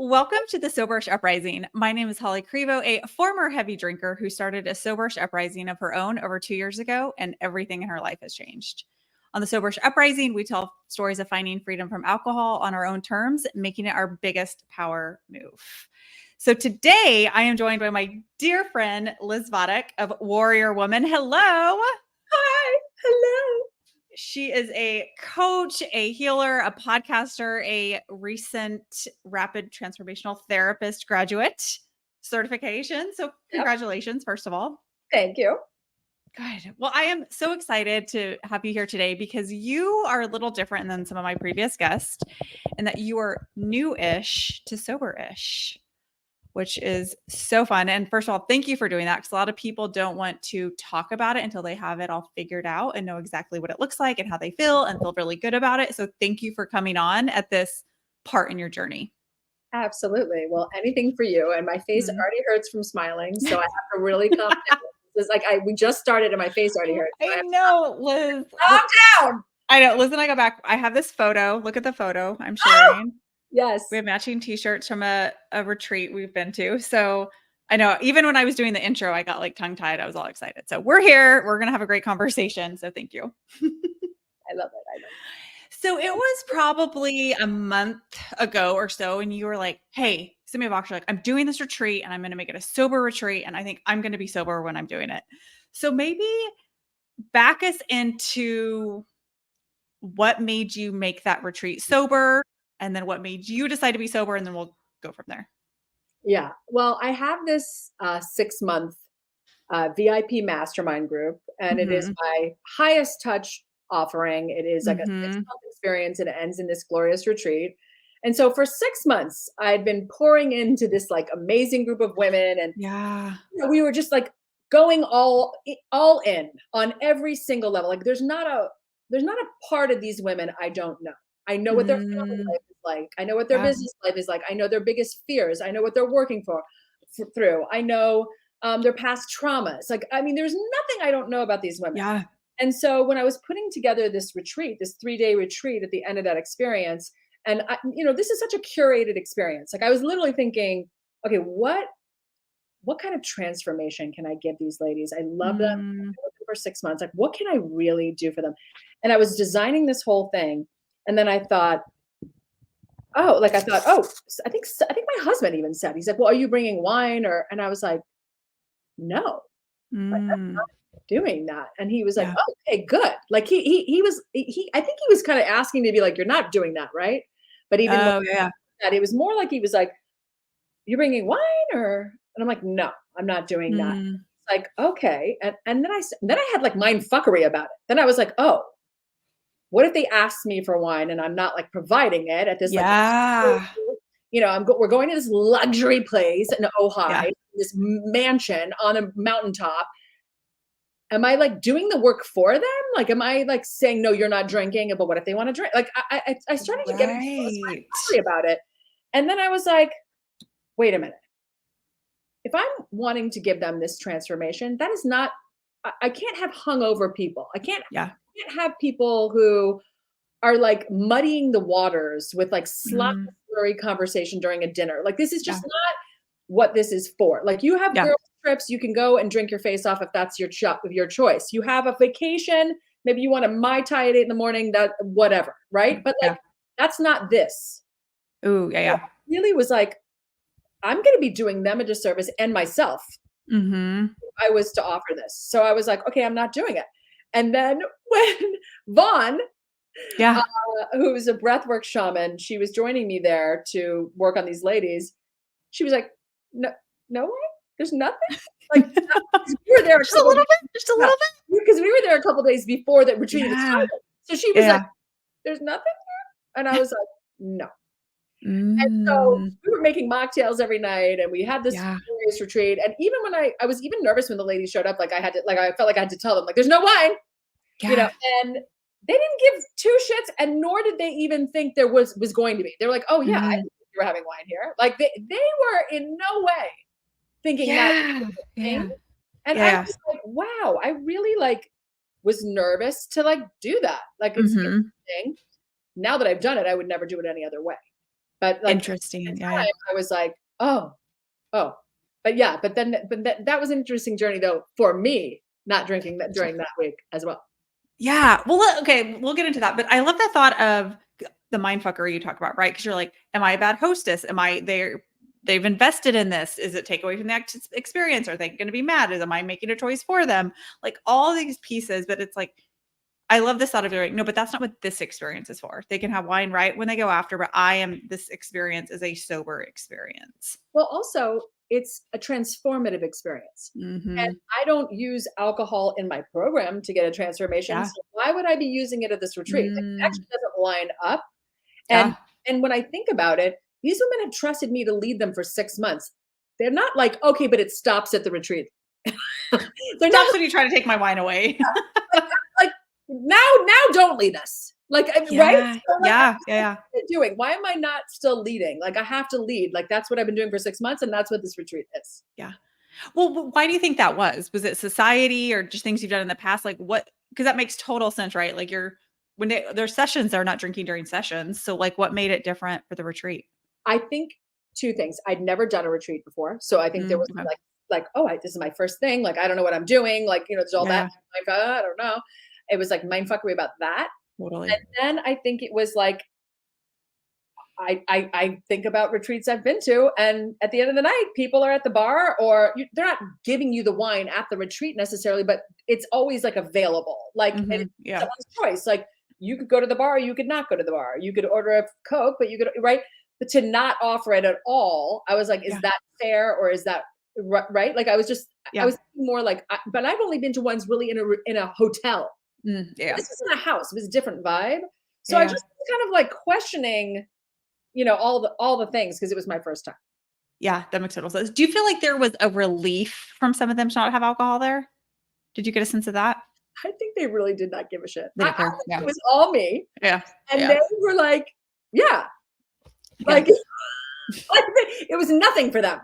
Welcome to the Soberish Uprising. My name is Holly Crevo, a former heavy drinker who started a Soberish Uprising of her own over 2 years ago, and everything in her life has changed. On the Soberish Uprising, we tell stories of finding freedom from alcohol on our own terms, making it our biggest power move. So today, I am joined by my dear friend, Liz Vodek of Warrior Woman. Hello. Hi. Hello. She is a coach, a healer, a podcaster, a recent rapid transformational therapist graduate certification. So, congratulations, first of all. Thank you. Good. Well, I am so excited to have you here today because you are a little different than some of my previous guests in that you are new-ish to sober-ish, which is so fun. And first of all, thank you for doing that because a lot of people don't want to talk about it until they have it all figured out and know exactly what it looks like and how they feel and feel really good about it. So thank you for coming on at this part in your journey. Absolutely. Well, anything for you. And my face already hurts from smiling, so I have to really calm down. It's like we just started and my face already hurts. So I know, Liz. Calm down. I know. Liz and I go back. I have this photo. Look at the photo I'm sharing. Yes. We have matching t-shirts from a retreat we've been to. So I know even when I was doing the intro, I got like tongue tied. I was all excited. So we're here. We're going to have a great conversation. So thank you. I love it. So it was probably a month ago or so. And you were like, hey, send me a Voxer. Like, I'm doing this retreat and I'm going to make it a sober retreat. And I think I'm going to be sober when I'm doing it. So maybe back us into what made you make that retreat sober, and then what made you decide to be sober, and then we'll go from there. Yeah. Well, I have this 6-month VIP mastermind group, and it is my highest touch offering. It is like a 6-month experience, and it ends in this glorious retreat. And so for 6 months, I'd been pouring into this like amazing group of women, and we were just like going all in on every single level. Like there's not a part of these women I don't know. I know what their family life is like. I know what their business life is like. I know their biggest fears. I know what they're working through. I know their past traumas. Like, I mean, there's nothing I don't know about these women. Yeah. And so when I was putting together this retreat, this 3-day retreat at the end of that experience, and this is such a curated experience. Like I was literally thinking, okay, what kind of transformation can I give these ladies? I love them. I've been with them for 6 months. Like, what can I really do for them? And I was designing this whole thing. And then I thought, oh, I think my husband even said, he's like, well, are you bringing wine? And I was like, no, like, I'm not doing that. And he was like, oh, okay, good. Like I think he was kind of asking to be like, you're not doing that, right? But he didn't that. It was more like he was like, you're bringing wine and I'm like, no, I'm not doing that. It's like, okay. And then I had like mind fuckery about it. Then I was like, oh, what if they asked me for wine and I'm not like providing it at this we're going to this luxury place in Ojai, this mansion on a mountaintop. Am I like doing the work for them? Like, am I like saying, no, you're not drinking, but what if they want to drink? Like I started to get angry about it. And then I was like, wait a minute. If I'm wanting to give them this transformation, that is not, I can't have hungover people. I can't have people who are like muddying the waters with like slurry conversation during a dinner. Like this is just not what this is for. Like you have girls trips, you can go and drink your face off if that's your choice. You have a vacation, maybe you want to Mai Tai at 8 a.m, that whatever, right? But like that's not this. Ooh, yeah. So I really was like, I'm going to be doing them a disservice and myself. I was to offer this. So I was like, okay, I'm not doing it. And then when Vaughn, who's a breathwork shaman, she was joining me there to work on these ladies. She was like, no way, there's nothing. Like we were there just a little bit, because we were there a couple days before that retreat started. So she was like, there's nothing here, and I was like, no. And so we were making mocktails every night, and we had this glorious retreat. And even when I was even nervous when the ladies showed up, like I felt like I had to tell them, like, there's no wine, and they didn't give two shits, and nor did they even think there was going to be. They were like, oh yeah, I think you were having wine here. Like they were in no way thinking that. And I was like, wow, I really like was nervous to like do that. Like it's interesting. Now that I've done it, I would never do it any other way. But like at Interesting. the Yeah, yeah. time, I was like, oh, oh. But yeah, that was an interesting journey though for me, not drinking that during that week as well. Yeah. Well, okay, we'll get into that. But I love that thought of the mind fuckery you talk about, right? Because you're like, am I a bad hostess? Am I they've invested in this? Is it take away from the experience? Are they going to be mad? Am I making a choice for them? Like all these pieces, but it's like I love this thought of like, no, but that's not what this experience is for. They can have wine right when they go after, but this experience is a sober experience. Well, also, it's a transformative experience. And Hmm. I don't use alcohol in my program to get a transformation. Yeah. So why would I be using it at this retreat? Like, it Mm, actually doesn't line up. And yeah. and when I think about it, these women have trusted me to lead them for 6 months. They're not like, okay, but it stops at the retreat. They're not Stops when you try to take my wine away. like, like now don't lead us. Like right? Yeah. So like Yeah. Yeah. Yeah. doing? Why am I not still leading? Like I have to lead. Like that's what I've been doing for 6 months, and that's what this retreat is. Yeah. Well, why do you think that was? Was it society or just things you've done in the past? Like what? Because that makes total sense, right? Like their sessions, they're not drinking during sessions. So like what made it different for the retreat? I think two things. I'd never done a retreat before, so I think there was Okay. this is my first thing. Like I don't know what I'm doing. Like there's all Yeah. that. Yeah. I don't know. It was like mindfuckery about that, Totally. and then I think it was like I think about retreats I've been to, and at the end of the night, people are at the bar, or they're not giving you the wine at the retreat necessarily, but it's always like available, like and it's Yeah. someone's choice. Like you could go to the bar, you could not go to the bar, you could order a Coke, but you could right. But to not offer it at all, I was like, is Yeah. that fair, or is that right? Like I Yeah. was more like, but I've only been to ones really in a hotel. Yeah. This wasn't a house; it was a different vibe. So I Yeah. just was kind of like questioning all the things because it was my first time. Yeah. That makes total sense. Do you feel like there was a relief from some of them to not have alcohol there? Did you get a sense of that? I think they really did not give a shit. They I didn't care. think Yeah. it was all me, Yeah. and Yeah. they were like, "Yeah," Yeah. like, it was nothing for them.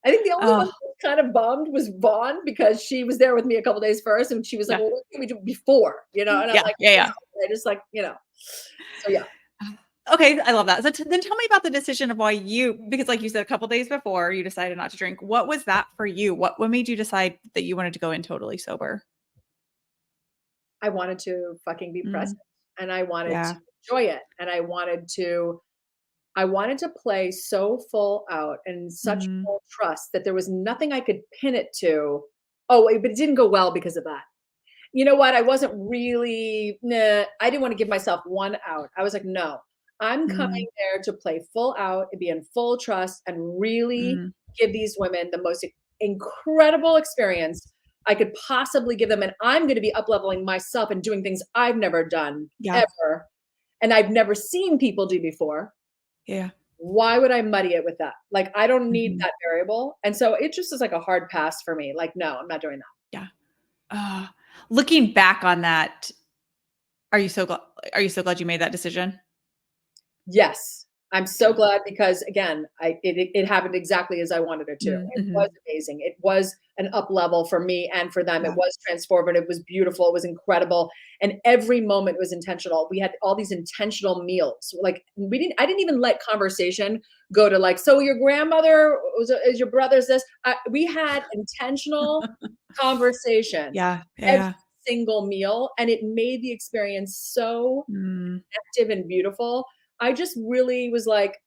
I think the only one Oh, that was kind of bummed was Vaughn because she was there with me a couple days first, and she was like, yeah. "Well, what can we do before?" And I'm Yeah. like, Yeah. Yeah. I just like, so yeah. Okay, I love that. So then tell me about the decision of why because like you said a couple days before you decided not to drink. What was that for you? What made you decide that you wanted to go in totally sober? I wanted to fucking be Mm, present, and I wanted to yeah. enjoy it, and I wanted to play so full out and such Mhm. full trust that there was nothing I could pin it to. Oh, wait, but it didn't go well because of that. You know what? I wasn't really, nah, I didn't want to give myself one out. I was like, no, I'm Mm, coming there to play full out and be in full trust and really mm, give these women the most incredible experience I could possibly give them. And I'm going to be up leveling myself and doing things I've never done yeah. ever. And I've never seen people do before. Yeah. Why would I muddy it with that? Like, I don't need Mhm. that variable. And so it just is like a hard pass for me. Like, no, I'm not doing that. Yeah. Uh, Looking back on that, are you so glad you made that decision? Yes. I'm so Yeah. glad because again, it happened exactly as I wanted it to. It was Mhm. amazing. It was an up level for me and for them. It Yeah. was transformative. It was beautiful. It was incredible. And every moment was intentional. We had all these intentional meals. Like I didn't even let conversation go to like, so your grandmother is your brother's this. We had intentional conversation Yeah. Yeah. every Yeah. single meal, and it made the experience so Mm, active and beautiful. I just really was like,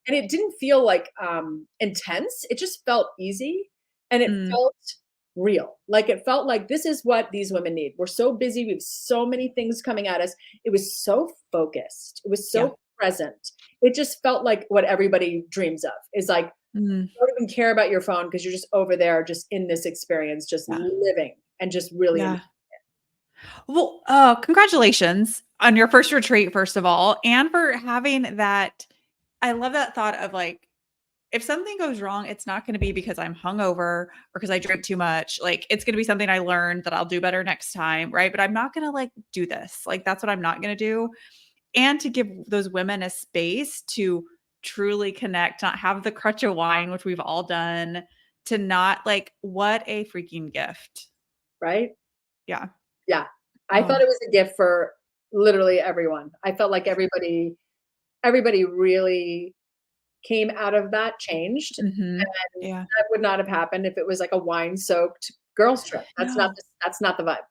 and it didn't feel like intense. It just felt easy, and it mm, felt real. Like it felt like this is what these women need. We're so busy. We have so many things coming at us. It was so focused. It was yeah. so present. It just felt like what everybody dreams of is like, Mm, you don't even care about your phone because you're just over there, just in this experience, just yeah. living and just really Yeah. Well, congratulations on your first retreat, first of all, and for having that. I love that thought of like, if something goes wrong, it's not going to be because I'm hungover or because I drink too much. Like, it's going to be something I learned that I'll do better next time. Right. But I'm not going to like do this. Like, that's what I'm not going to do. And to give those women a space to truly connect, not have the crutch of wine, which we've all done, to not like, what a freaking gift. right. Yeah. Yeah. I thought Oh, it was a gift for literally everyone. I felt like everybody really came out of that changed. Mhm. And Yeah. that would not have happened if it was like a wine-soaked girls trip. No. That's not the vibe.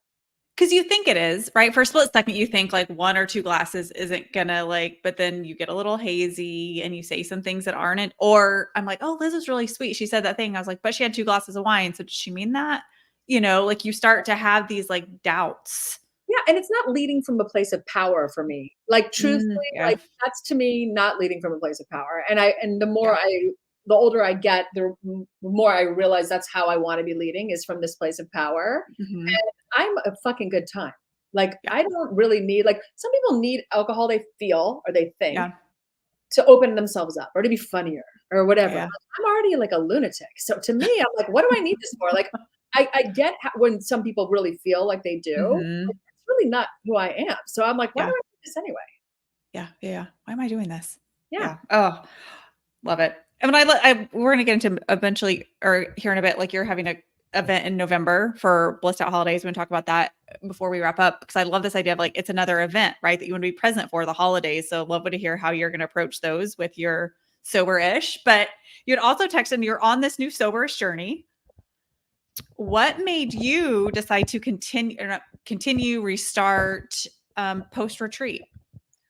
Because you think it is, right? For a split second, you think like 1 or 2 glasses isn't gonna like, but then you get a little hazy and you say some things that aren't it. Or I'm like, oh, Liz is really sweet. She said that thing. I was like, but she had 2 glasses of wine. So did she mean that? Like you start to have these like doubts. Yeah, and it's not leading from a place of power for me. Like, truthfully, Yeah. like, that's to me not leading from a place of power, and Yeah. the older I get, the more I realize that's how I wanna be leading is from this place of power, Mhm. and I'm a fucking good time. Like, Yeah. I don't really need like, some people need alcohol, they feel or they think, Yeah. to open themselves up or to be funnier or whatever. Yeah. Like, I'm already like a lunatic. So to me, I'm like, what do I need this for? Like, I get when some people really feel like they do. Like, Mhm. that's really not who I am. So I'm like, why do Yeah. I do this anyway? Yeah. Yeah. Why am I doing this? Yeah. Yeah. Oh, love it. And we're gonna get into eventually or here in a bit, like you're having a event in November for Blissed Out Holidays. We're gonna talk about that before we wrap up because I love this idea of like it's another event, right? That you want to be present for the holidays. So love to hear how you're gonna approach those with your sober-ish. But you'd also texted you're on this new soberish journey. What made you decide to continue, restart post retreat?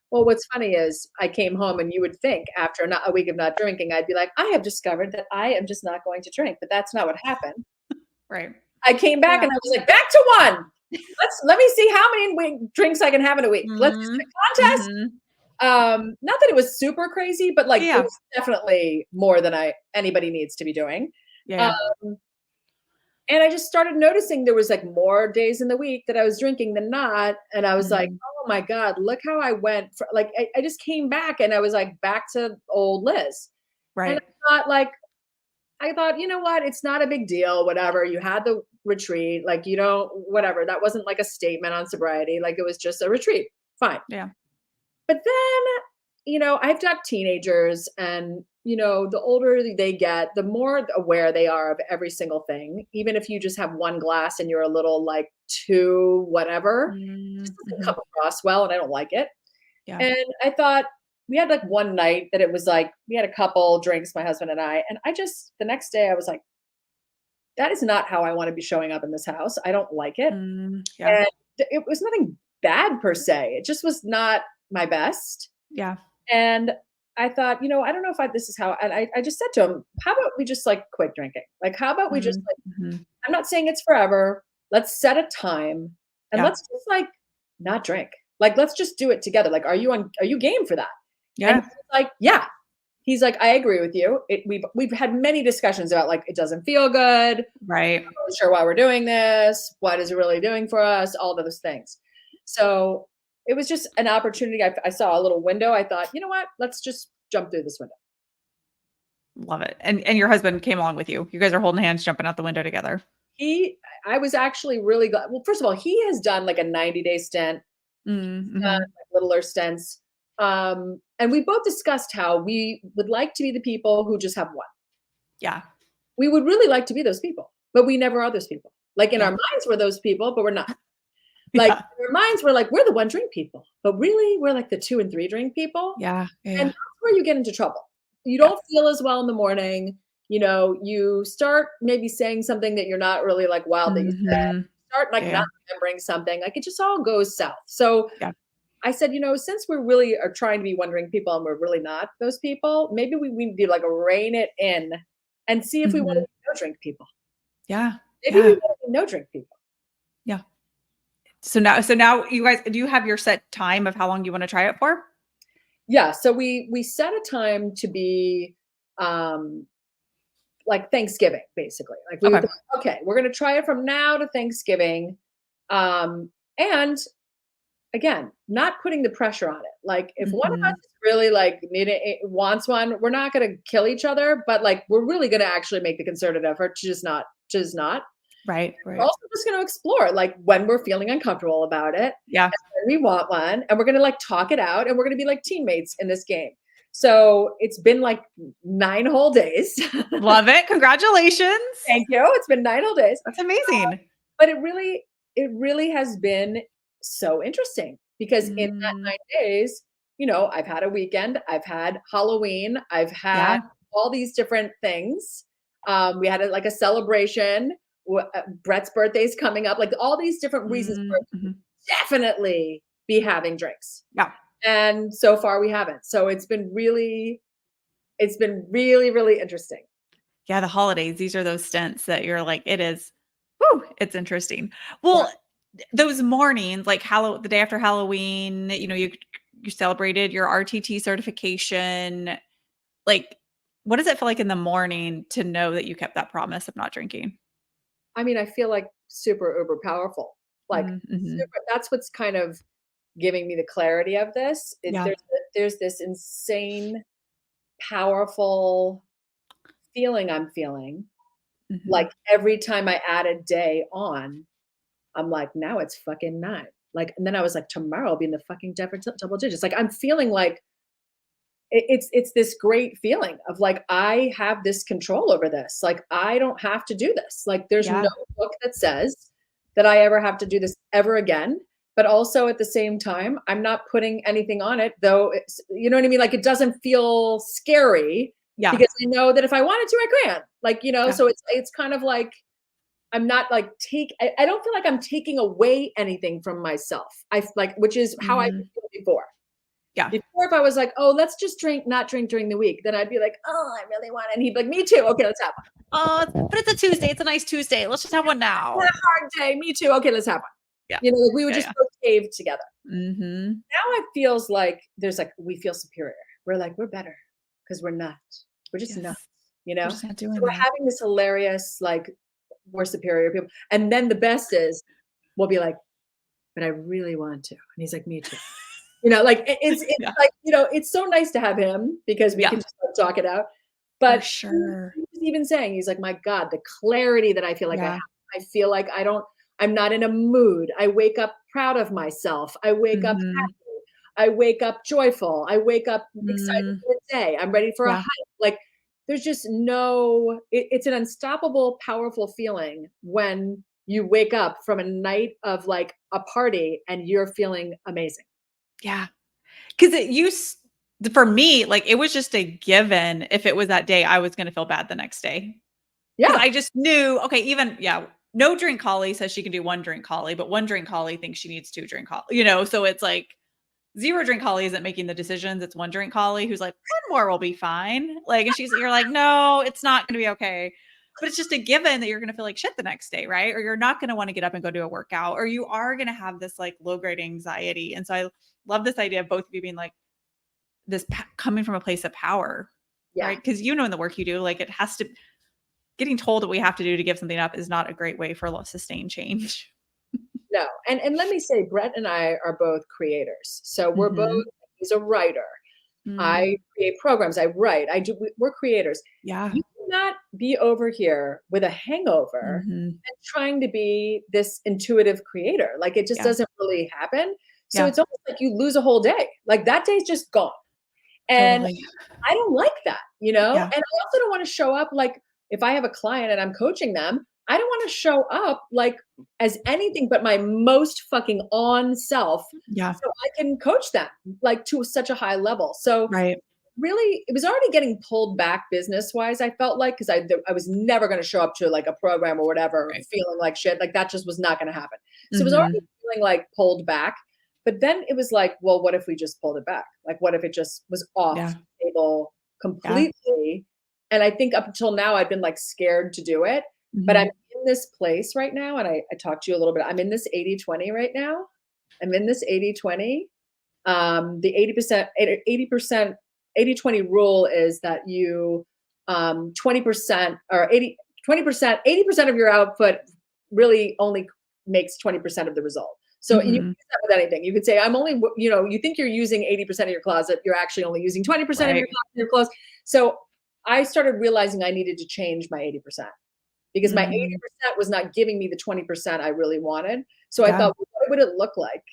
Well, what's funny is I came home and you would think after not a week of not drinking, I'd be like, I have discovered that I am just not going to drink, but that's not what happened. Right. I came back Yeah. and I was like, back to one. Let me see how many drinks I can have in a week. Let's just Mhm. a contest. Mhm. Not that it was super crazy, but like it Yeah. was definitely more than anybody needs to be doing. Yeah. Um, and I just started noticing there was like more days in the week that I was drinking than not. And I was like, Mhm. oh my God, look how I went for like I just came back and I was like back to old Liz. And Right. I thought, you know what? It's not a big deal, whatever. You had the retreat, like you don't, whatever. That wasn't like a statement on sobriety. Like it was just a retreat. Fine. Yeah. But then, I've got teenagers and, the older they get, the more aware they are of every single thing. Even if you just have one glass and you're a little like too whatever, just Mm, doesn't mhm. come across well and I don't like it. Yeah. And I thought we had like one night that it was like we had a couple drinks, my husband and I, and I just the next day I was like, that is not how I want to be showing up in this house. I don't like it. Yeah. And it was nothing bad per se. It just was not my best. Yeah. And I thought, I don't know if this is how, and I just said to him, how about we just like quit drinking? Like, how about we just Mm, like, mhm. I'm not saying it's forever. Let's set a time and Yeah. let's just like not drink. Like, let's just do it together. Like, are you game for that? And Yeah. he's like, yeah. He's like, I agree with you. We've had many discussions about like, it doesn't feel good. Right. Not sure why we're doing this. What is it really doing for us? All of those things. So it was just an opportunity. I saw a little window. I thought, you know what? Let's just jump through this window. Love it. And your husband came along with you. You guys are holding hands, jumping out the window together. I was actually really glad. Well, first of all, he has done like a 90-day stint, Mm, like mhm. littler stints. And we both discussed how we would like to be the people who just have one. Yeah. We would really like to be those people, but we never are those people. Like in our Yeah. minds, we're those people, but we're not. Like Yeah. in our minds, we're like, we're the one drink people, but really we're like the 2 and 3 drink people. Yeah. And Yeah. that's where you get into trouble. You Yeah. don't feel as well in the morning. You start maybe saying something that you're not really like wild that you said. Mhm. Start like Yeah. not remembering something. Like it just all goes south. So Yeah. I said, since we're really are trying to be one drink people and we're really not those people, maybe we need to like rein it in and see if we want to Mhm. be no drink people. Yeah. Maybe we Yeah. want to be no drink people. Yeah. So now you guys, do you have your set time of how long you want to try it for? Yeah. So we set a time to be um like Thanksgiving, basically. Like we would Okay. think, okay, we're gonna try it from now to Thanksgiving. And again, not putting the pressure on it. Like if one of us Mhm. is really like wants one, we're not gonna kill each other, but like we're really gonna actually make the concerted effort to just not. Right. We're Right. also just gonna explore like when we're feeling uncomfortable about it, Yeah. when we want one, and we're gonna like talk it out and we're gonna be like teammates in this game. So it's been like 9 whole days. Love it. Congratulations. Thank you. It's been 9 whole days. That's amazing. But it really has been so interesting because in that Mm, 9 days, I've had a weekend, I've had Halloween, I've had Yeah. all these different things. We had like a celebration. Brett's birthday's coming up, like all these different reasons for Mhm. definitely be having drinks. Yeah. And so far we haven't. So it's been really, really interesting. Yeah, the holidays, these are those stints that you're like, it is, whew, it's interesting. Yeah. Well, those mornings, like the day after Halloween, you celebrated your RTT certification. Like, what does it feel like in the morning to know that you kept that promise of not drinking? I mean, I feel like super uber powerful. Like Mhm. super, that's what's kind of giving me the clarity of this. Yeah. There's this insane, powerful feeling I'm feeling. Mhm. Like every time I add a day on, I'm like, now it's fucking 9. Like, and then I was like, tomorrow I'll be in the fucking double digits. Like I'm feeling like it's this great feeling of like I have this control over this. Like I don't have to do this. Like there's no Yeah. book that says that I ever have to do this ever again. But also at the same time, I'm not putting anything on it, though it's, you know what I mean? Like it doesn't feel scary Yeah. because I know that if I wanted to, I can. Like, Yeah. so it's kind of like I'm not like I don't feel like I'm taking away anything from myself. I like, which is how I Mhm. feel before. Yeah. Before, if I was like, "Oh, let's just not drink during the week," then I'd be like, "Oh, I really want it." And he'd be like, "Me too. Okay, let's have one." But it's a Tuesday. It's a nice Tuesday. Let's just have one "Had a now. hard day. Me too. Okay, let's have one." Yeah. Like we would Yeah, just yeah. both cave together. Mhm. Now it feels like there's like we feel superior. We're like, we're better because we're not. We're just nuts, Yes. you We're know? just not So doing we're that. having this hilarious, like, we're superior people. And then the best is we'll be like, but I really want to. And he's like, me too. Like it's Yeah. like, it's so nice to have him because we Yeah. can just like, talk it out. For But sure. he was even saying, he's like, my God, the clarity that I feel like I have. Yeah. I feel like I'm not in a mood. I wake up proud of myself. I wake up Mhm. happy. I wake up joyful. I wake up excited Mm. for the day. I'm ready for a Yeah. hike. Like there's just it's an unstoppable, powerful feeling when you wake up from a night of like a party and you're feeling amazing. Yeah. 'Cause it used for me, like, it was just a given if it was that day, I was gonna feel bad the next day. 'Cause Yeah. I just knew, okay, even yeah, no drink Holly says she can do 1 drink Holly, but 1 drink Holly thinks she needs 2 drink Holly, so it's like 0 drink Holly isn't making the decisions, it's 1 drink Holly who's like, "1 more will be fine." Like, and you're like, "No, it's not gonna be okay." But it's just a given that you're gonna feel like shit the next day, right? Or you're not gonna wanna get up and go do a workout, or you are gonna have this, like, low grade anxiety, and so I love this idea of both of you being like, this coming from a place of power, Yeah. right? Because in the work you do, like it has to getting told what we have to do to give something up is not a great way for sustained change. No. And let me say, Brett and I are both creators. So we're both, Mhm. he's a writer. I Mm, create programs, I write, we're creators. yeah. You cannot be over here with a hangover Mhm. and trying to be this intuitive creator. Like it just Yeah. doesn't really happen. So Yeah. it's almost like you lose a whole day. Like that day's just gone. And Totally. I don't like that. Yeah. And I also don't want to show up like if I have a client and I'm coaching them, I don't want to show up like as anything but my most fucking on self Yeah. so I can coach them like to such a high level. So Right. really it was already getting pulled back business wise. I felt like because I was never going to show up to like a program or whatever Right. feeling like shit. Like that just was not going to happen. So it was already Mhm. feeling like pulled back. But then it was like, well, what if we just pulled it back? Like, what if it just was off Yeah. the table Yeah. completely? And I think up until now, I've been like scared to do it. But I'm Mhm. in this place right now. And I talked to you a little bit. I'm in this 80-20 right now. I'm in this 80-20. The 80%, 80-20 rule is that you 20% or 20%, 80% of your output really only makes 20% of the result. So you can use Mhm. that with anything. You could say, I'm only, you think you're using 80% of your closet, you're actually only using 20% of Right. your clothes. So I started realizing I needed to change my 80% because my Mhm. 80% was not giving me the 20% I really wanted. So I Yeah. thought, well, what would it look like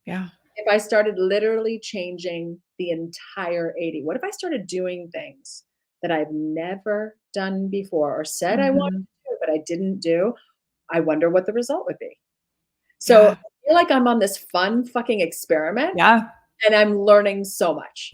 Yeah. if I started literally changing the entire 80? What if I started doing things that I've never done before or said I wanted Mhm. to do, but I didn't do? I wonder what the result would be. So Yeah. I feel like I'm on this fun fucking experiment. Yeah. And I'm learning so much.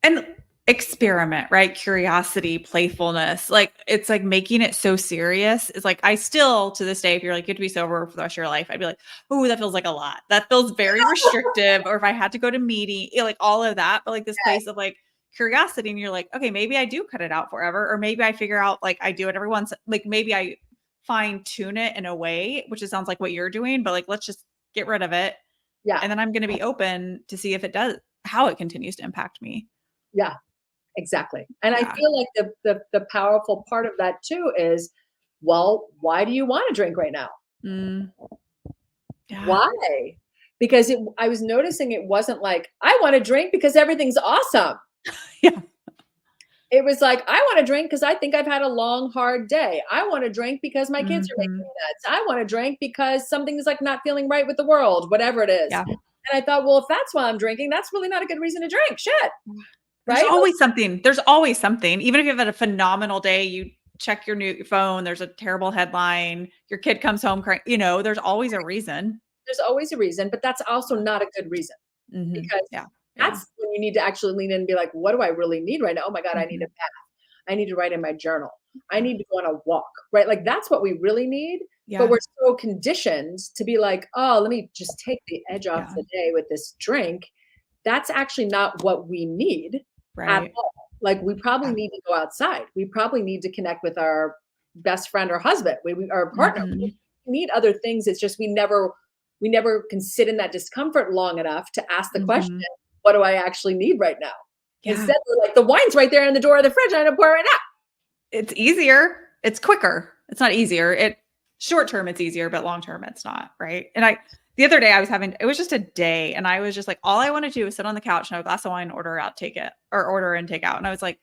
And experiment, right? Curiosity, playfulness. Like it's like making it so serious. It's like I still to this day, if you're like, you have to be sober for the rest of your life, I'd be like, oh, that feels like a lot. That feels very restrictive. Or if I had to go to meeting, like all of that, but like this place of like curiosity, and you're like, okay, maybe I do cut it out forever, or maybe I figure out like I do it every once, like maybe I fine tune it in a way, which it sounds like what you're doing, but like let's just get rid of it. Yeah. And then I'm going to be open to see if it does, how it continues to impact me. Yeah. Exactly. And I Yeah. feel like the powerful part of that too is, well, why do you want to drink right now? Mm, yeah. Why? Because I was noticing it wasn't like, I want to drink because everything's awesome. Yeah. It was like, I want to drink because I think I've had a long, hard day. I want to drink because my kids are making me Mhm. nuts. I want to drink because something's like not feeling right with the world, whatever it is. Yeah. And I thought, well, if that's why I'm drinking, that's really not a good reason to drink. Shit. There's Right? always something. There's always something. Even if you've had a phenomenal day, you check your phone, there's a terrible headline, your kid comes home crying, there's always a reason. There's always a reason, but that's also not a good reason. Mhm. Because Yeah. Yeah. that's when you need to actually lean in and be like, what do I really need right now? Oh my God, I need a Mhm. bath. I need to write in my journal. I Yeah. need to go on a walk, right? Like that's what we really need. But Yeah. we're so conditioned to be like, oh, let me just take the edge off Yeah. the day with this drink. That's actually not what we need at Right. all. Like we probably Yeah. need to go outside. We probably need to connect with our best friend or husband, our partner. We Mhm. need other things. It's just we never can sit in that discomfort long enough to ask the question, Mhm. what do I actually need right now? Yeah. Instead, we're like, the wine's right there in the door of the fridge. I'm gonna pour it right now. It's easier. It's quicker. It's not easier. Short term it's easier, but long term it's not, right? And the other day it was just a day and I was just like, all I want to do is sit on the couch and have a glass of wine, order and take out. And I was like,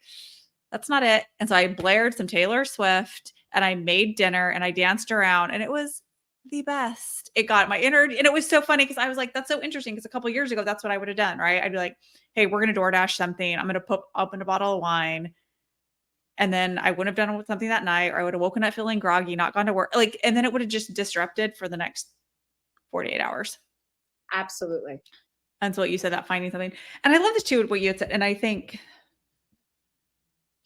that's not it. And so I blared some Taylor Swift and I made dinner and I danced around and it was the best. It got my energy. And it was so funny because I was like, that's so interesting. Because a couple years ago, that's what I would have done, right? I'd be like, hey, we're going to DoorDash something. I'm going to open a bottle of wine. And then I wouldn't have done something that night, or I would have woken up feeling groggy, not gone to work. Like, and then it would have just disrupted for the next 48 hours. Absolutely. And so what you said, that finding something. And I love this too, what you had said. And I think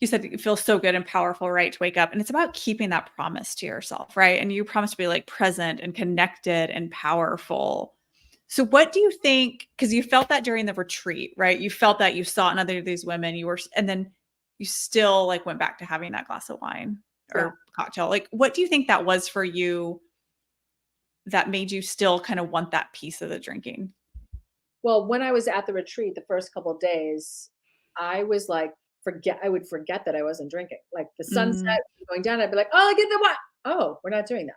you said it feels so good and powerful, right? To wake up. And it's about keeping that promise to yourself, right? And you promise to be like present and connected and powerful. So what do you think? Because you felt that during the retreat, right? You felt that you saw another of these women, and then you still like went back to having that glass of wine Yeah. or cocktail. Like, what do you think that was for you that made you still kind of want that piece of the drinking? Well, when I was at the retreat the first couple of days, I was like, I would forget that I wasn't drinking. Like the sunset Mm, going down, I'd be like, oh, get the wine. Oh, we're not doing that.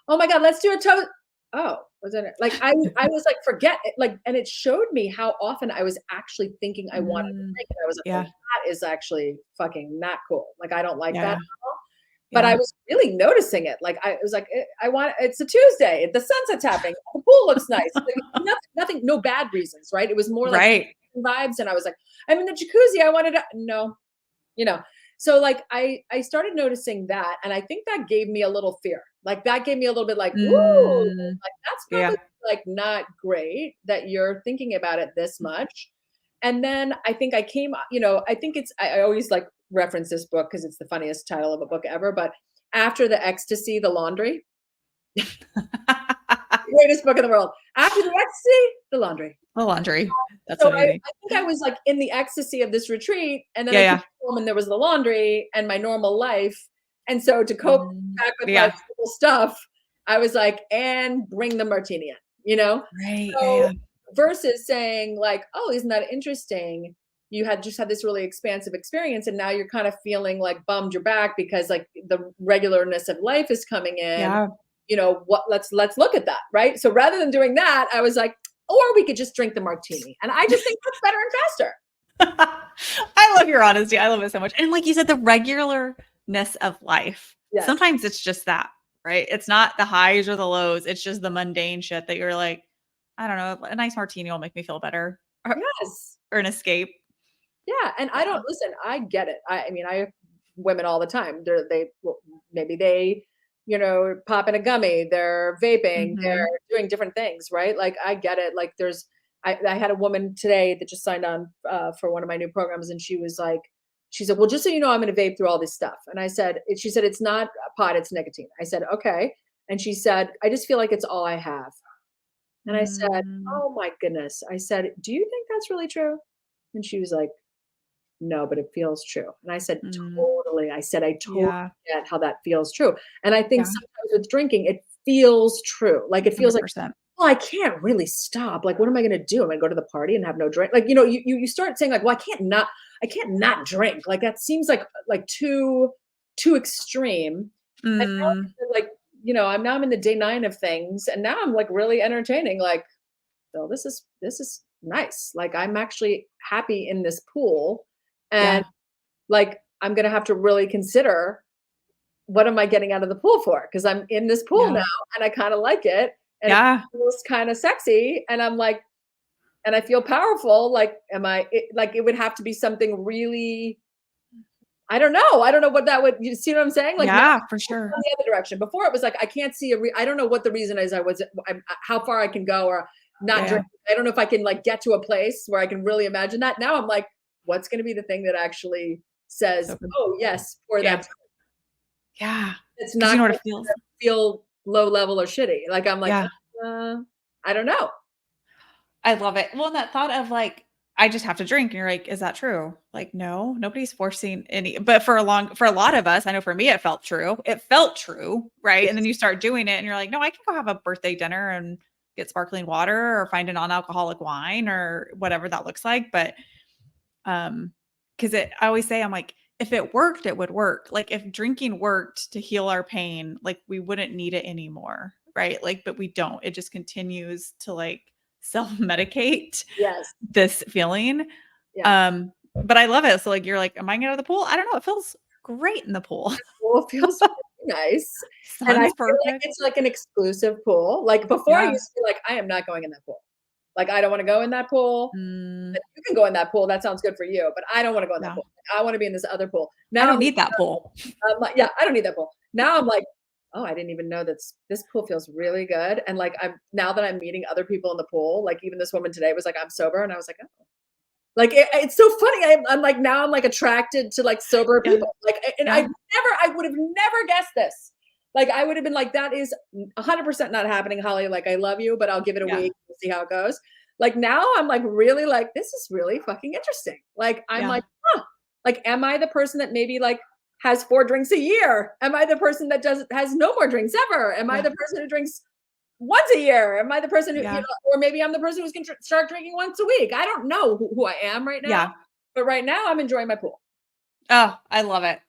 Oh my God, let's do a toast. Oh, was it like I was like, forget it. Like, and it showed me how often I was actually thinking I wanted to mm, drink. And I was like, oh, yeah, that is actually fucking not cool. Like, I don't like that yeah, at all. But I yeah. was really noticing it. Like I was like, it's a Tuesday. The sunset's happening. The pool looks nice. Like, nothing, no bad reasons, right? It was more like Right. vibes. And I was like, I'm in the jacuzzi. I wanted to, no, you know. So like I started noticing that. And I think that gave me a little fear. Like that gave me a little bit like, ooh, Mm, like that's yeah. probably like not great that you're thinking about it this much. And then I think I think I always like reference this book because it's the funniest title of a book ever. But After the Ecstasy, The Laundry, greatest book in the world. After the Ecstasy, The Laundry. The laundry. That's So amazing. I think I was like in the ecstasy of this retreat, and then Yeah, I came yeah. home and there was the laundry and my normal life. And so to cope Mm, back with my yeah. normal stuff, I was like, and bring the martini in, you know? Right. Yeah, So yeah. versus saying like, oh, isn't that interesting? You had just had this really expansive experience, and now you're kind of feeling like bummed you're back because like the regularness of life is coming in. Yeah. What let's look at that, right? So rather than doing that, I was like, or we could just drink the martini. And I just think that's better and faster. I love your honesty. I love it so much. And like you said, the regularness of life. Yes. Sometimes it's just that, right? It's not the highs or the lows. It's just the mundane shit that you're like, I don't know, a nice martini will make me feel better Yes. or an escape. Yeah. And I Yeah. don't listen, I get it. I mean, I have women all the time. Well, maybe they, pop in a gummy, they're vaping, they're Mhm. doing different things, right? Like I get it. Like I had a woman today that just signed on for one of my new programs, and she was like, she said, "Well, just so you know, I'm going to vape through all this stuff." And I said, she said, "It's not pot, it's nicotine." I said, "Okay." And she said, "I just feel like it's all I have." And I said, Mm, "Oh my goodness." I said, "Do you think that's really true?" And she was like, "No, but it feels true." And I said, mm, "Totally." I said, "I totally yeah. get how that feels true." And I think Yeah. sometimes with drinking, it feels true. Like it feels like, 100%. well, I can't really stop. Like, what am I gonna do? Am I gonna go to the party and have no drink? Like, you start saying like, well, I can't not drink. Like that seems like too extreme. And Mm, now, like, I'm in the day 9 of things, and now I'm like really entertaining. Like, so this is nice. Like I'm actually happy in this pool, and yeah. like I'm gonna have to really consider what am I getting out of the pool for? Because I'm in this pool now Yeah. and I kind of like it and it Yeah. feels kind of sexy. And I'm like, and I feel powerful. Like, like it would have to be something really, I don't know. I don't know what that would, you see what I'm saying? Like now Yeah, for it's sure. gone the other direction. Before it was like, I can't see I don't know what the reason is. How far I can go or not Yeah. drink. I don't know if I can like get to a place where I can really imagine that. Now I'm like, what's going to be the thing that actually says, So good. oh yes, pour Yeah. that. Yeah. It's 'Cause you not know what going it feels. to feel low level or shitty. Like, I'm like, Yeah. uh, I don't know. I love it. Well, and that thought of like, I just have to drink. And you're like, is that true? Like, no, nobody's forcing any, but for a lot of us, I know for me, it felt true. It felt true. Right. And then Yes. you start doing it and you're like, no, I can go have a birthday dinner and get sparkling water or find a non-alcoholic wine or whatever that looks like. But because I always say, I'm like, if it worked, it would work. Like if drinking worked to heal our pain, like we wouldn't need it anymore. Right. Like, but we don't. It just continues to like self-medicate Yes. this feeling. Yeah. But I love it. So like you're like, am I going to the pool? I don't know. It feels great in the pool. Pool feels really nice. And I Sun's feel like perfect. it's like an exclusive pool. Like before I Yeah. used to be like, I am not going in that pool. Like, I don't want to go in that pool. Mm, But you can go in that pool. That sounds good for you. But I don't want to go in that yeah. pool. I want to be in this other pool. I Now don't need that pool. I'm like, yeah, I don't need that pool. Now I'm like, oh, I didn't even know that this pool feels really good. And like now that I'm meeting other people in the pool, like even this woman today was like, I'm sober. And I was like, oh. Like it's so funny. I'm like now I'm like attracted to like sober Yeah. people. Like and Yeah. I would have never guessed this. Like I would have been like, that is 100% not happening, Holly. Like I love you, but I'll give it a Yeah. week. We'll see how it goes. Like now I'm like really like, this is really fucking interesting. Like I'm Yeah. like, huh. Like, am I the person that maybe like has 4 drinks a year? Am I the person that has no more drinks ever? Am I Yeah. the person who drinks once a year? Am I the person who, Yeah. or maybe I'm the person who's going to start drinking once a week? I don't know who I am right now, Yeah. but right now I'm enjoying my pool. Oh, I love it.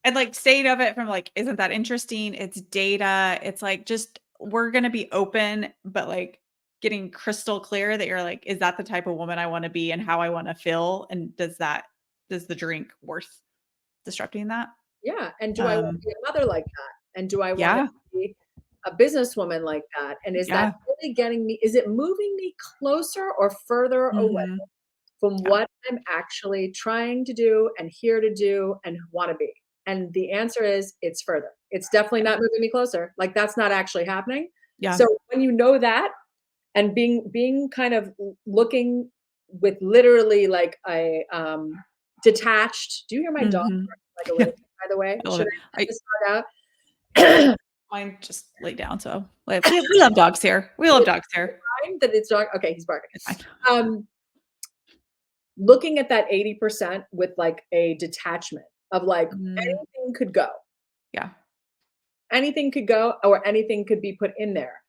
And like state of it from like, isn't that interesting? It's data. It's like just we're gonna be open, but like getting crystal clear that you're like, is that the type of woman I want to be and how I want to feel? And does the drink worth disrupting that? Yeah. And do I want Um, to be a mother like that? And do I want to yeah, be a businesswoman like that? And is that yeah. really is it moving me closer or further away Hmm. from Yeah, what I'm actually trying to do and here to do and want to be? And the answer is it's further. It's definitely yeah, not moving me closer. Like that's not actually happening. yeah. So when you know that and being kind of looking with literally like a detached. Do you hear my dog Hmm. barking like a Yeah, lunatic, by the way? I love Should it. I let I this dog yeah, out? mine just laid down. So like, we love dogs here. We love Is dogs it here. fine that it's dog? Okay, he's barking. It's fine. Um, looking at that 80% with like a detachment of like Mm, anything could go. yeah, Anything could go or anything could be put in there.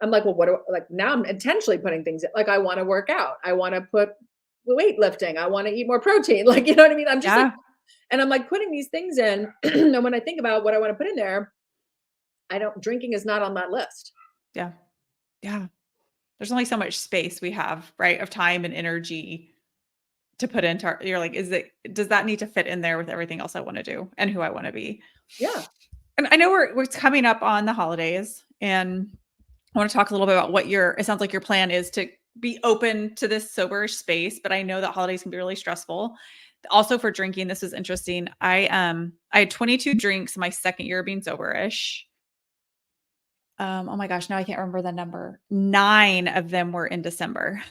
I'm like, well, what do like now I'm intentionally putting things in. Like I want to work out. I want to put weightlifting. I want to eat more protein. Like, you know what I mean? I'm just like, yeah, and I'm like putting these things in. And when I think about what I want to put in there, I don't, drinking is not on that list. yeah, yeah. There's only so much space we have, right, of time and energy to put into you're like, does that need to fit in there with everything else I wanna do and who I wanna be? Yeah. And I know we're coming up on the holidays, and I wanna talk a little bit about what it sounds like your plan is to be open to this soberish space, but I know that holidays can be really stressful. Also for drinking, this is interesting. I had 22 drinks my 2nd year of being soberish. Oh my gosh, now I can't remember the number. 9 of them were in December.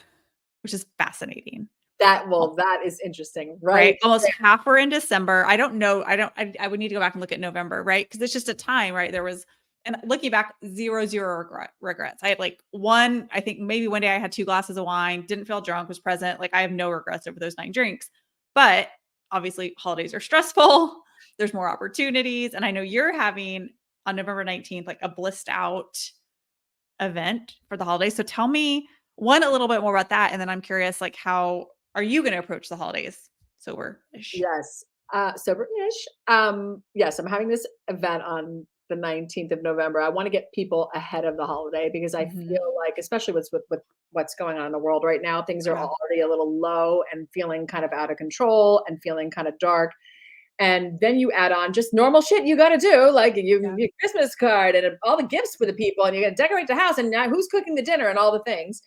which is fascinating. That is interesting, Right. right? Almost half were in December. I don't know. I would need to go back and look at November, right? Because it's just a time, right? There was, and looking back, zero regrets. I had like one, I think maybe one day I had 2 glasses of wine, didn't feel drunk, was present. Like I have no regrets over those 9 drinks. But obviously, holidays are stressful. There's more opportunities. And I know you're having on November 19th, like a blissed out event for the holidays. So tell me one a little bit more about that. And then I'm curious, like, how are you going to approach the holidays sober-ish? Yes. Sober-ish. Yes, I'm having this event on the 19th of November. I want to get people ahead of the holiday because I Mhm. feel like, especially with what's going on in the world right now, things are Yeah. already a little low and feeling kind of out of control and feeling kind of dark. And then you add on just normal shit you got to do, like Yeah. your Christmas card and all the gifts for the people, and you're gonna decorate the house, and now who's cooking the dinner and all the things.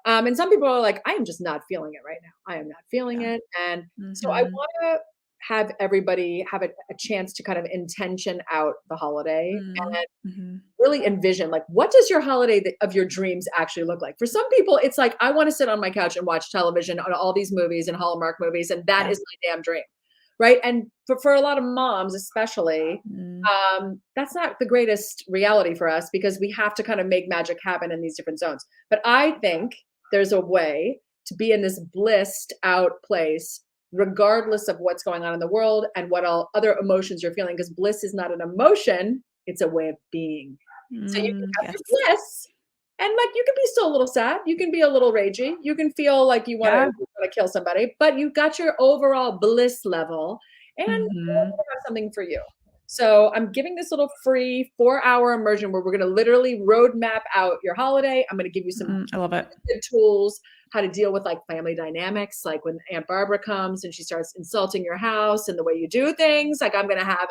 And some people are like, I am just not feeling it right now. I am not feeling Yeah. it, and so I Mhm. want to have everybody have a chance to kind of intention out the holiday Mhm. and Mhm. really envision, like, what does your holiday of your dreams actually look like? For some people, it's like, I want to sit on my couch and watch television on all these movies and Hallmark movies, and that Yeah. is my damn dream. Right. And for a lot of moms, especially, Mm. that's not the greatest reality for us because we have to kind of make magic happen in these different zones. But I think there's a way to be in this blissed out place, regardless of what's going on in the world and what all other emotions you're feeling, because bliss is not an emotion, it's a way of being. So you can Mm. have your Yes. bliss, and like you can be still a little sad, you can be a little ragey, you can feel like Yeah. you wanna kill somebody, but you got your overall bliss level, and you Mhm. have something for you. So I'm giving this little free 4-hour immersion where we're gonna literally roadmap out your holiday. I'm gonna give you some I love it. good tools, how to deal with like family dynamics, like when Aunt Barbara comes and she starts insulting your house and the way you do things. Like I'm gonna have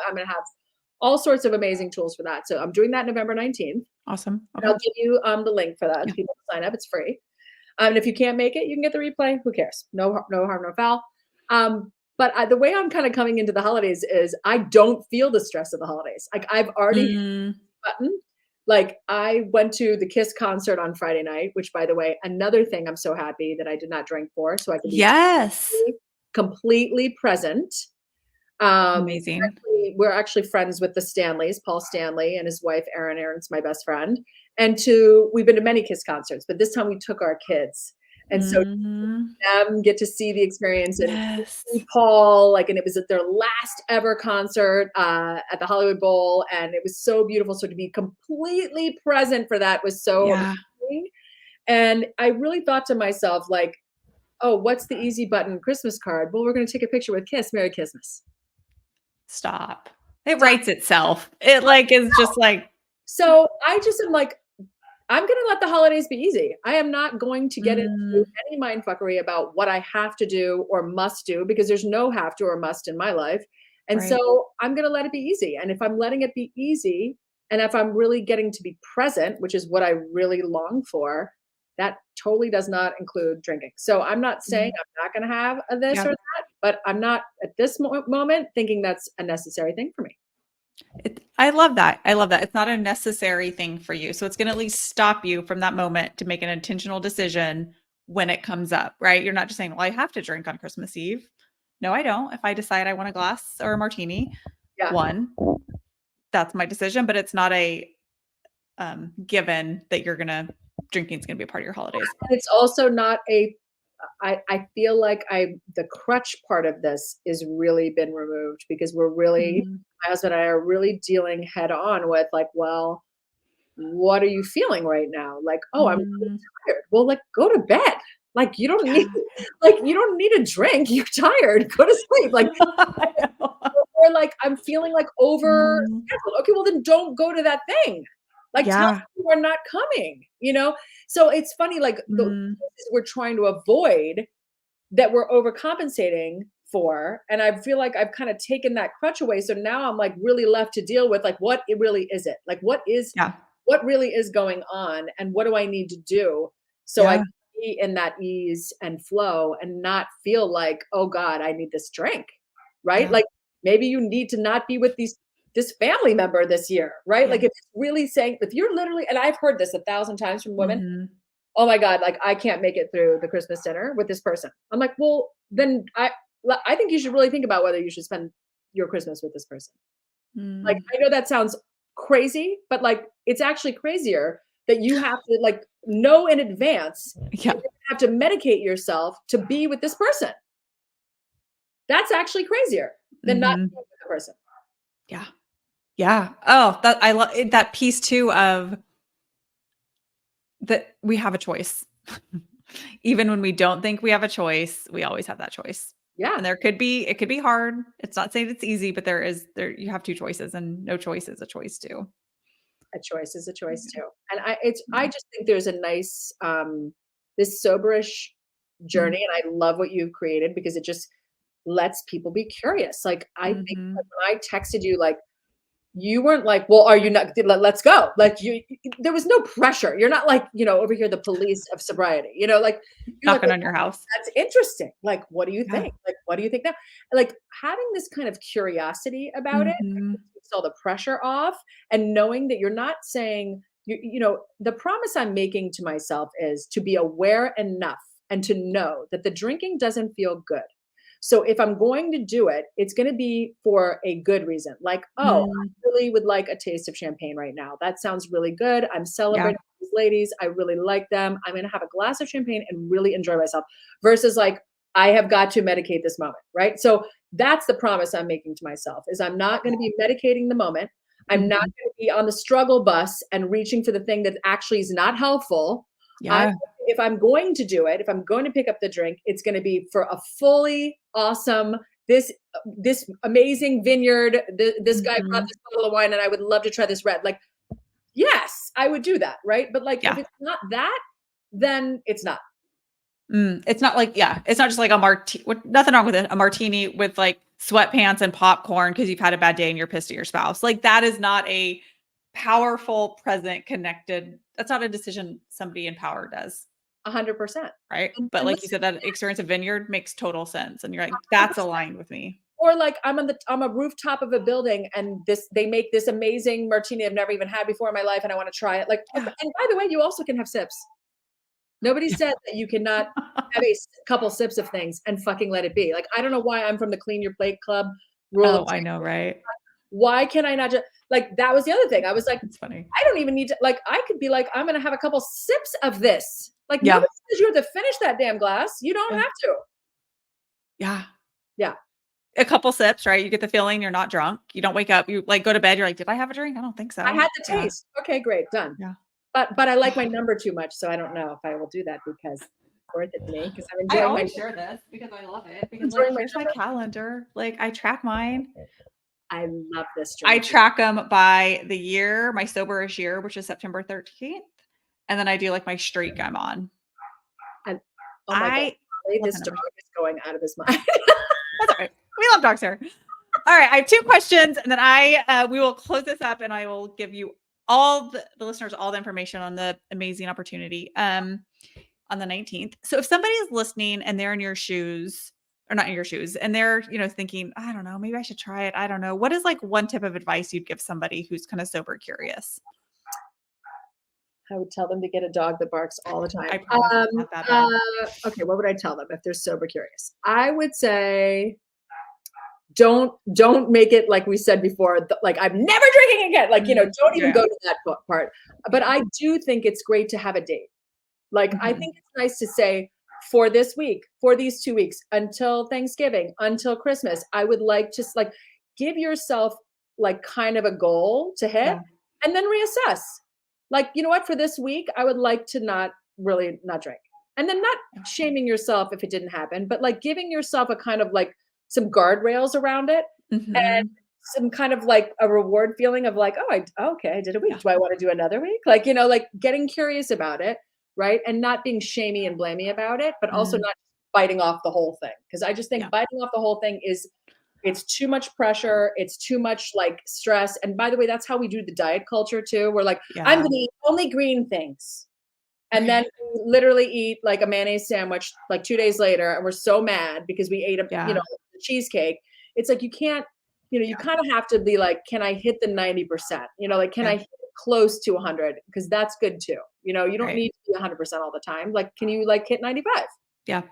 all sorts of amazing tools for that. So I'm doing that November 19th. Awesome. And Okay. I'll give you the link for that. Yeah. People can sign up. It's free. And if you can't make it, you can get the replay. Who cares? No harm, no foul. But the way I'm kind of coming into the holidays is I don't feel the stress of the holidays. Like I've already hit Mm. the button. Like I went to the Kiss concert on Friday night, which, by the way, another thing I'm so happy that I did not drink for, so I can be Yes. completely present. Amazing. We're actually friends with the Stanleys, Paul Stanley and his wife Erin. Erin's my best friend, and we've been to many Kiss concerts, but this time we took our kids, and so Mhm. them get to see the experience and Yes. see Paul, like, and it was at their last ever concert at the Hollywood Bowl, and it was so beautiful. So to be completely present for that was so Yeah. amazing. And I really thought to myself, like, oh, what's the easy button Christmas card? Well, we're going to take a picture with Kiss. Merry Christmas. Stop. It writes itself. It like is just like So I just am like, I'm going to let the holidays be easy. I am not going to get into mm, any mind fuckery about what I have to do or must do because there's no have to or must in my life. And right. so I'm going to let it be easy. And if I'm letting it be easy, and if I'm really getting to be present, which is what I really long for, that totally does not include drinking. So I'm not saying Mm. I'm not going to have a this or Yep. that, but I'm not at this moment thinking that's a necessary thing for me. I love that. I love that. It's not a necessary thing for you. So it's going to at least stop you from that moment to make an intentional decision when it comes up, right? You're not just saying, well, I have to drink on Christmas Eve. No, I don't. If I decide I want a glass or a martini, Yeah. one, that's my decision, but it's not a given that you're going to drinking is going to be a part of your holidays. And it's also not I feel like the crutch part of this is really been removed because Mhm. my husband and I are really dealing head on with like, well, what are you feeling right now? Like, oh, I'm really Mm, tired. Well, like go to bed. Like yeah. you don't need a drink. You're tired. Go to sleep. Like I know. or like I'm feeling like over Mm, scheduled. Okay, well then don't go to that thing. Like tell yeah. me we're not coming, you know? So it's funny, like the Mm, places we're trying to avoid that we're overcompensating for. And I feel like I've kind of taken that crutch away. So now I'm like really left to deal with like what it really is it? Like yeah. what really is going on and what do I need to do so I Yeah. can be in that ease and flow and not feel like, oh God, I need this drink. Right? Yeah. Like maybe you need to not be with this family member this year, right? Yeah. Like if it's really saying if you're literally and I've heard this 1,000 times from women, Mhm. oh my God, like I can't make it through the Christmas dinner with this person. I'm like, well, then I think you should really think about whether you should spend your Christmas with this person. Like, Mm. I know that sounds crazy, but like it's actually crazier that you have to like know in advance that Yeah. you're gonna have to medicate yourself to be with this person. That's actually crazier than not Hmm. being with the person. Yeah. Yeah. Oh, that I love that piece too of that we have a choice. Even when we don't think we have a choice, we always have that choice. Yeah, And it could be hard. It's not saying it's easy, but you have two choices and no choice is a choice too. a choice is a choice Yeah. too. And I Yeah. just think there's a nice this soberish Mhm. journey, and I love what you've created because it just lets people be curious. Like I think Mhm. like, when I texted you, like you weren't like, well, are you not? Let's go. Like there was no pressure. You're not like over here the police of sobriety. Like you're like, Knocking well, on your house. that's interesting. Like, what do you Yeah. think? Like, what do you think now? Like having this kind of curiosity about it Mhm. takes all the pressure off, and knowing that you're not saying the promise I'm making to myself is to be aware enough and to know that the drinking doesn't feel good. So if I'm going to do it, it's going to be for a good reason. Like, oh, Mm. I really would like a taste of champagne right now. That sounds really good. I'm Yeah. celebrating these ladies. I really like them. I'm going to have a glass of champagne and really enjoy myself versus like, I have got to medicate this moment, right? So that's the promise I'm making to myself is I'm not going to be medicating the moment. I'm not Mhm. going to be on the struggle bus and reaching for the thing that actually is not helpful. I'm Yeah. if I'm going to do it, if I'm going to pick up the drink, it's going to be for a fully awesome this amazing vineyard. This guy brought Mhm. this bottle of wine, and I would love to try this red. Like, yes, I would do that, right? But like, if Yeah. it's not that, then it's not. It's not like yeah, it's not just like a nothing wrong with it, a martini with, like, sweatpants and popcorn because 'cause you've had a bad day and you're pissed at your spouse. Like, that is not a powerful, present, connected that's not a decision somebody in power does, 100%. right? And, But and like you listen, said, that experience of vineyard makes total sense, and you're like, "That's aligned with me." or like I'm a rooftop of a building and they make this amazing martini I've never even had before in my life and I want to try it. Like, and Yeah. by the way, you also can have sips. Nobody Yeah. said that you cannot have couple sips of things and fucking let it be. Like, I don't know why I'm from the clean your plate club rule of Oh, I know, right? why can I not just like that was the other thing. I was like, It's funny. I don't even need to like I could be like, I'm gonna have a couple sips of this. Like Yeah. nobody says you have to finish that damn glass. You don't Yeah. have to. Yeah. Yeah. A couple sips, right? You get the feeling you're not drunk. You don't wake up, you, like, go to bed, you're like, "Did I have a drink? I don't think I so." had the Yeah. taste. Okay, great, done. Yeah. But I like my number too much, so I don't know if I will do that because it's worth it to me because I always share this because I love it I'm because, like, enjoying my here's my number. calendar, like, I track mine. I love this I journey. track them by the year, my soberish year, which is September 13th, and then I do, like, my streak I'm on. And oh my God, I Holly, love this my dog numbers. is going out of his mind. That's all right. We love dogs here. All right, I have 2 questions, and then we will close this up, and I will give you all the listeners all the information on the amazing opportunity, on the 19th. So if somebody is listening and they're in your shoes or not in your shoes, and they're, thinking, "I don't know, maybe I should try it. I don't know." What is, like, one tip of advice you'd give somebody who's kinda sober curious? I would tell them to get a dog that barks all the time. I promise it's not that bad. Okay, what would I tell them if they're sober curious? I would say don't make it like we said before, like I'm never drinking again. Like, don't even Yeah. go to that part. But Yeah. I do think it's great to have a date. Like, I Mhm. think it's nice to say, for this week, for these 2 weeks, until Thanksgiving, until Christmas, I would like to like give yourself like kind of a goal to hit Yeah. and then reassess. Like, you know what, for this week, I would like to not really not drink. And then not Yeah. shaming yourself if it didn't happen, but like giving yourself a kind of like some guardrails around it and Mhm. some kind of like a reward feeling of like, oh, okay, I did a week. Yeah. Do I want to do another week? Like, like getting curious about it, right? And not being shamey and blamey about it, but also Mm. not biting off the whole thing. Because I just think Yeah. biting off the whole thing is it's too much pressure, it's too much like stress. And by the way, that's how we do the diet culture too. We're like, I'm Yeah. gonna eat only green things. And then Right. we literally eat like a mayonnaise sandwich like 2 days later, and we're so mad because we ate Yeah. cheesecake. It's like you can't, you Yeah. kind of have to be like, can I hit the 90%? Like, can Yeah. I hit close to 100? Because that's good too. You know, you don't Right. need to be 100% all the time. Like, can you like hit 95? Yeah.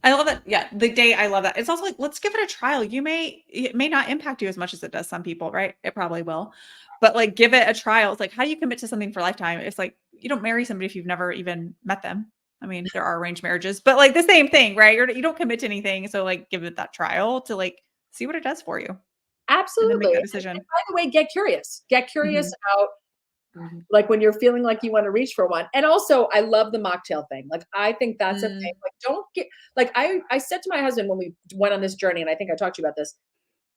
I love that. Yeah. The day I love that. It's also like, let's give it a trial. It may not impact you as much as it does some people, right? It probably will, but like, give it a trial. It's like, how do you commit to something for a lifetime? It's like, you don't marry somebody if you've never even met them. I mean, there are arranged marriages, but like the same thing, right? You don't commit to anything. So like, give it that trial to like, see what it does for you and then make Absolutely. that And decision. by the way, get curious. Get curious Mhm. about like when you're feeling like you want to reach for one. And also, I love the mocktail thing. Like, I think that's a thing. Mm, Like, don't get like I said to my husband when we went on this journey, and I think I talked to you about this.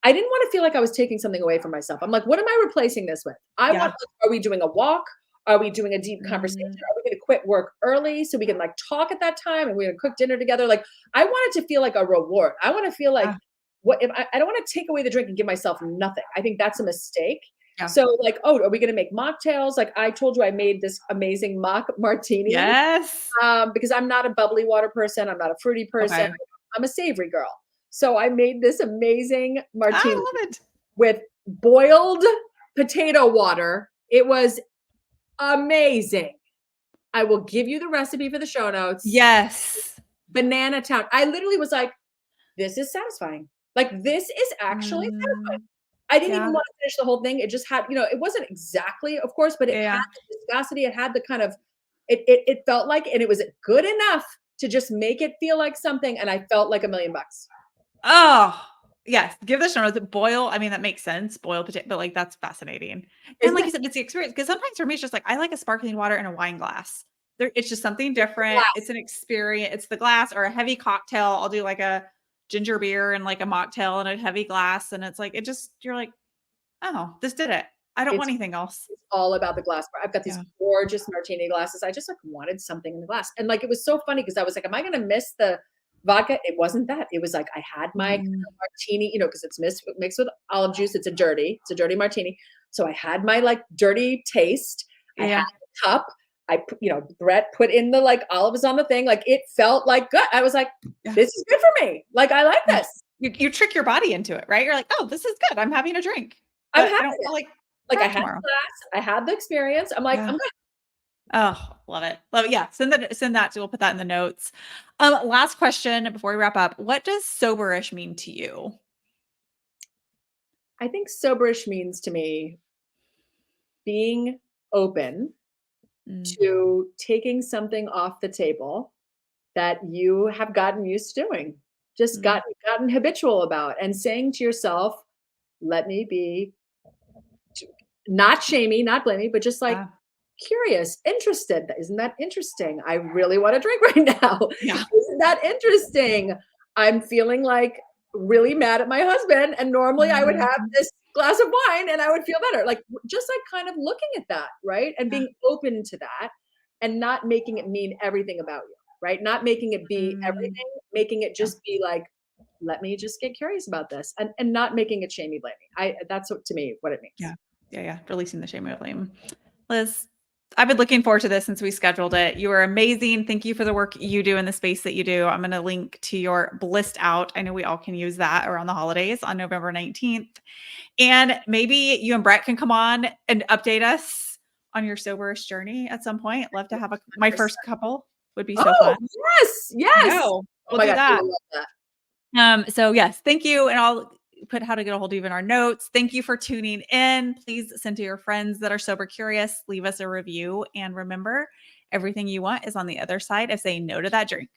I didn't want to feel like I was taking something away from myself. I'm like, what am I replacing this with? I want, yeah. like, are we doing a walk? Are we doing a deep conversation? Mm, Are we going to quit work early so we can like talk at that time and we're going to cook dinner together? Like, I want it to feel like a reward. I want to feel like yeah. what if I don't want to take away the drink and give myself nothing. I think that's a mistake. Yeah. So like, oh, are we going to make mocktails? Like I told you, I made this amazing mock martini Yes. because I'm not a bubbly water person. I'm not a fruity person. Okay. I'm a savory girl. So I made this amazing martini I love it. with boiled potato water. It was amazing. I will give you the recipe for the show notes. Yes. Banana Town. I literally was like, this is satisfying. Like, this is actually satisfying. Mm, I didn't even yeah. want to finish the whole thing. It just had, it wasn't exactly, of course, but it had Yeah. the viscosity. It had the kind of, it felt like, and it was good enough to just make it feel like something. And I felt like $1,000,000. Oh, yes. Give the show notes. Boil. I mean, that makes sense. Boil potato, but like that's fascinating. And Isn't like it? you said, it's the experience. Because sometimes for me, it's just like I like a sparkling water in a wine glass. It's just something different. It's Glass. an experience. It's the glass or a heavy cocktail. I'll do like a ginger beer and like a mocktail in a heavy glass. And it's like you're like, oh, this did it. I don't want It's anything else. It's all about the glass. I've got these Yeah. gorgeous martini glasses. I just like wanted something in the glass. And like it was so funny because I was like, am I gonna miss the vodka? It wasn't that. It was like I had my kind Mm, of martini, because it's mixed with olive juice. It's a dirty martini. So I had my like dirty taste. I had yeah. the cup. Brett put in the like olives on the thing. Like it felt like good. I was like, Yeah. this is good for me. Like I like Yeah. this. You trick your body into it, right? You're like, oh, this is good. I'm having a drink, I'm but I having don't it. feel like Like I crap had the tomorrow. glass, I had the experience. I'm like, Yeah. I'm good. Oh, love it. Love it. Yeah. Send that. We'll put that in the notes. Last question before we wrap up. What does soberish mean to you? I think soberish means to me being open Mm, to taking something off the table that you have gotten used to doing, just mm, gotten habitual about, and saying to yourself, "Let me be not shamey, not blamey, but just like yeah. curious, interested. Isn't that interesting? I really want to drink right now. Yeah. Isn't that interesting? I'm feeling like really mad at my husband, and normally I would have Mhm. this glass of wine and I would feel better. Like just like kind of looking at that, right? And Yeah. being open to that and not making it mean everything about you, right? Not making it be Mm, everything, making it yeah. just be like, let me just get curious about this and not making it shamey blamey. That's what, to me what it means. Yeah. Yeah. Yeah. Releasing the shame and blame. Liz, I've been looking forward to this since we scheduled it. You are amazing. Thank you for the work you do in the space that you do. I'm going to link to your Blissed Out. I know we all can use that around the holidays on November 19th. And maybe you and Brett can come on and update us on your soberish journey at some point. Love to have my first couple would be so Oh, fun. yes, I yes. know. Oh We'll my do gosh, I that. will love that. So yes, thank you. And I'll put how to get a hold of you in our notes. Thank you for tuning in. Please send to your friends that are sober curious, leave us a review. And remember, everything you want is on the other side of saying no to that drink.